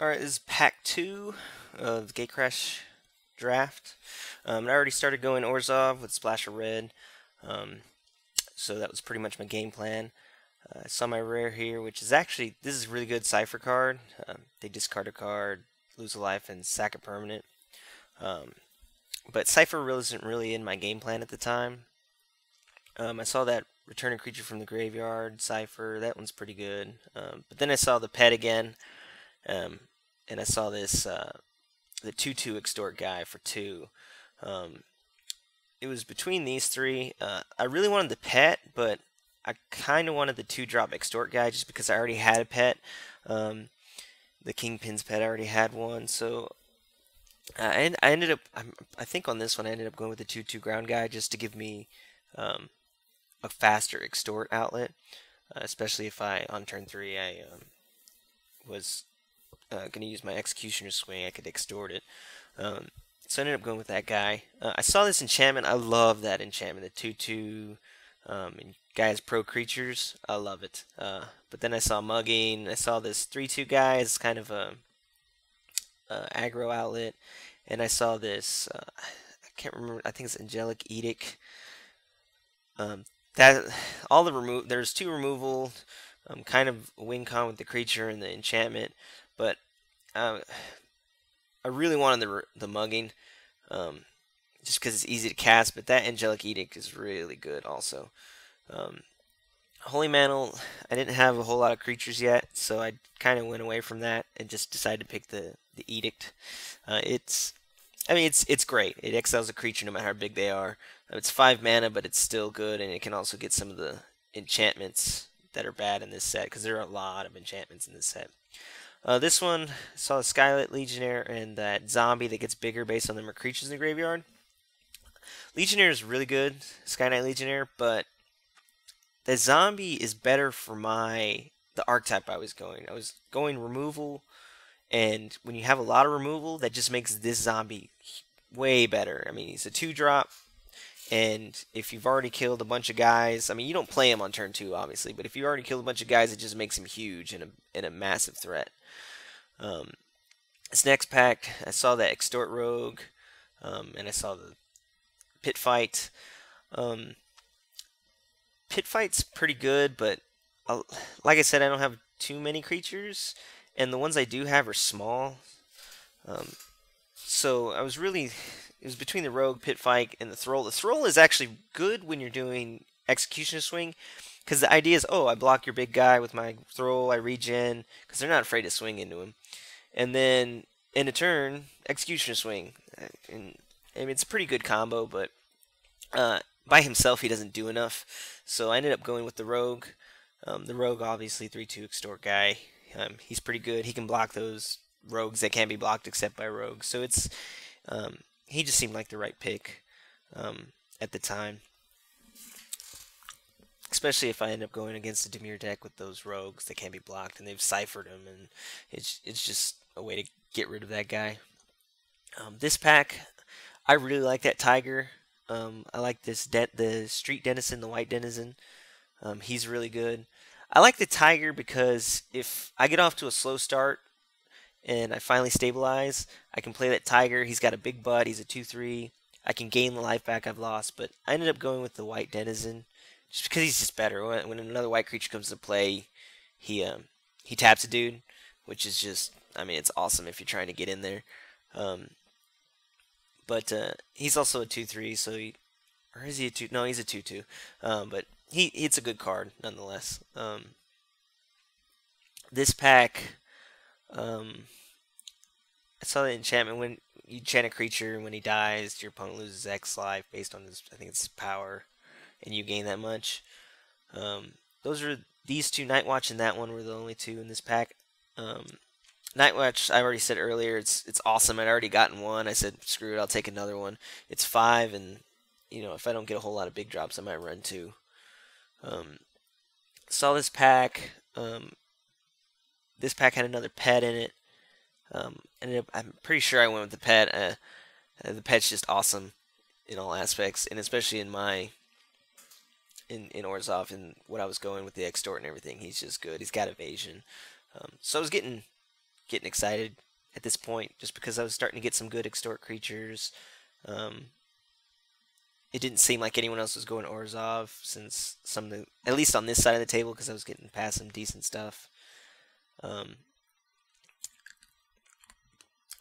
Alright, this is pack 2 of GTC Draft. I already started going Orzhov with Splash of Red, um, so that was pretty much my game plan. I saw my rare here, which is actually, this is a really good Cypher card. They discard a card, lose a life, and sack a permanent. Um, but Cypher really isn't really in my game plan at the time. I saw that Return a Creature from the Graveyard, Cypher, that one's pretty good. But then I saw the pet again. Um, and I saw this the 2/2 extort guy for 2. Um, it was between these three. I really wanted the pet, but I kind of wanted the 2-drop extort guy just because I already had a pet. The Kingpin's pet, I already had one, so I ended up. I think on this one I ended up going with the 2/2 ground guy just to give me a faster extort outlet, especially if on turn 3 I was going to use my Executioner Swing, I could extort it. So I ended up going with that guy. I saw this enchantment. I love that enchantment, the 2/2. And guy has pro creatures. I love it. But then I saw mugging. I saw this 3/2 guy. It's kind of a aggro outlet. And I saw this. I can't remember. I think it's Angelic Edict. That all the remove. There's 2 removal. Kind of win con with the creature and the enchantment, but I really wanted the mugging, just because it's easy to cast. But that Angelic Edict is really good also. Holy Mantle, I didn't have a whole lot of creatures yet, so I kind of went away from that and just decided to pick the Edict. It's great. It exiles a creature no matter how big they are. It's 5 mana, but it's still good, and it can also get some of the enchantments that are bad in this set, because there are a lot of enchantments in this set. This one saw the Skylit Legionnaire and that zombie that gets bigger based on the number of creatures in the graveyard. Legionnaire is really good, Sky Knight Legionnaire, but the zombie is better for the archetype I was going. I was going removal, and when you have a lot of removal, that just makes this zombie way better. I mean, he's a 2-drop. And if you've already killed a bunch of guys, I mean, you don't play him on turn 2, obviously, but if you already killed a bunch of guys, it just makes him huge and a massive threat. This next pack, I saw that Extort Rogue, and I saw the Pit Fight. Pit Fight's pretty good, but like I said, I don't have too many creatures, and the ones I do have are small. So I was really, it was between the Rogue, Pit Fight, and the Thrall. The Thrall is actually good when you're doing Executioner Swing, because the idea is, oh, I block your big guy with my Thrall, I regen, because they're not afraid to swing into him. And then, in a turn, Executioner Swing. And, I mean, it's a pretty good combo, but by himself he doesn't do enough. So I ended up going with the Rogue. The Rogue, obviously, 3/2 Extort guy. He's pretty good. He can block those rogues that can't be blocked except by rogues. So it's he just seemed like the right pick at the time, especially if I end up going against a Dimir deck with those rogues that can't be blocked, and they've ciphered him, and it's just a way to get rid of that guy. This pack, I really like that Tiger. I like the Street Denizen, the White Denizen. He's really good. I like the Tiger because if I get off to a slow start and I finally stabilize, I can play that Tiger. He's got a big butt. He's a 2/3. I can gain the life back I've lost, but I ended up going with the White Denizen just because he's just better. When another white creature comes to play, he taps a dude, which is just, I mean, it's awesome if you're trying to get in there. But he's also a 2/3, so or is he a 2? No, he's a 2/2. But it's a good card nonetheless. This pack, I saw the enchantment when you enchant a creature, when he dies, your opponent loses X life based on his, I think it's power, and you gain that much. Those are these 2, Night Watch and that one, were the only 2 in this pack. Night Watch, I already said earlier, it's awesome. I'd already gotten one. I said, screw it, I'll take another one. It's 5, and if I don't get a whole lot of big drops, I might run 2. Saw this pack. This pack had another pet in it. I'm pretty sure I went with the pet. The pet's just awesome in all aspects, and especially in Orzhov and what I was going with the extort and everything. He's just good. He's got evasion. So I was getting getting excited at this point, just because I was starting to get some good extort creatures. Um, it didn't seem like anyone else was going Orzhov, since some of the, at least on this side of the table, because I was getting past some decent stuff. Um,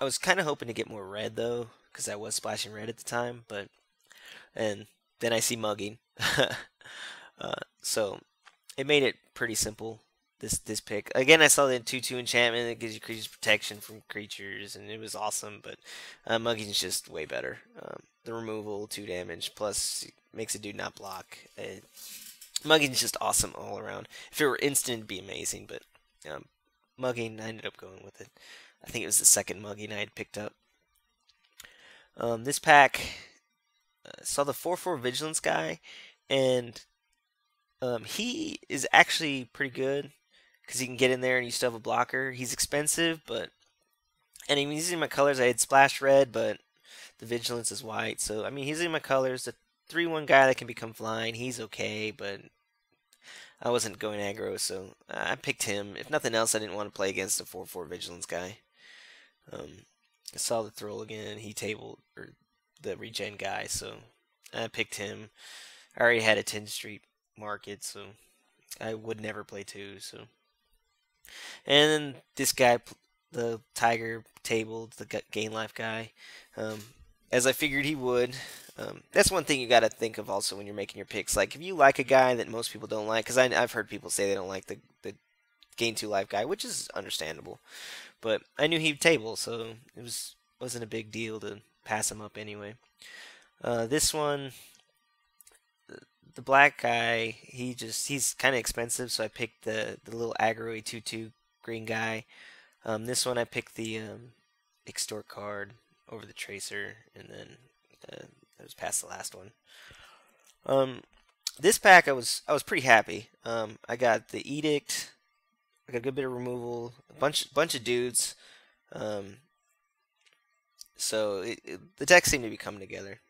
I was kind of hoping to get more red though, because I was splashing red at the time, and then I see mugging, so it made it pretty simple. This pick again, I saw the 2/2 enchantment that gives you creatures protection from creatures, and it was awesome. But mugging is just way better. The removal, 2 damage, plus makes a dude not block. Mugging is just awesome all around. If it were instant, it'd be amazing, but mugging, I ended up going with it. I think it was the second mugging I had picked up. This pack saw the 4/4 vigilance guy, and he is actually pretty good because he can get in there and you still have a blocker. He's expensive, but and he's using my colors. I had splash red, but the vigilance is white. So I mean, he's in my colors. The 3/1 guy that can become flying, he's okay, but I wasn't going aggro, so I picked him. If nothing else, I didn't want to play against a 4/4 vigilance guy. I saw the throw again. He tabled or the regen guy, so I picked him. I already had a 10 street market, so I would never play 2. So, and then this guy, the Tiger, tabled the gain life guy, as I figured he would. That's one thing you got to think of also when you're making your picks. Like if you like a guy that most people don't like, because I've heard people say they don't like the gain 2 life guy, which is understandable. But I knew he'd table, so wasn't a big deal to pass him up anyway. This one, the black guy, he's kind of expensive, so I picked the little aggro 2/2 green guy. This one I picked the extort card over the tracer, and then I was past the last one. This pack I was pretty happy. I got the edict. I got a good bit of removal, a bunch of dudes. So the deck seemed to be coming together.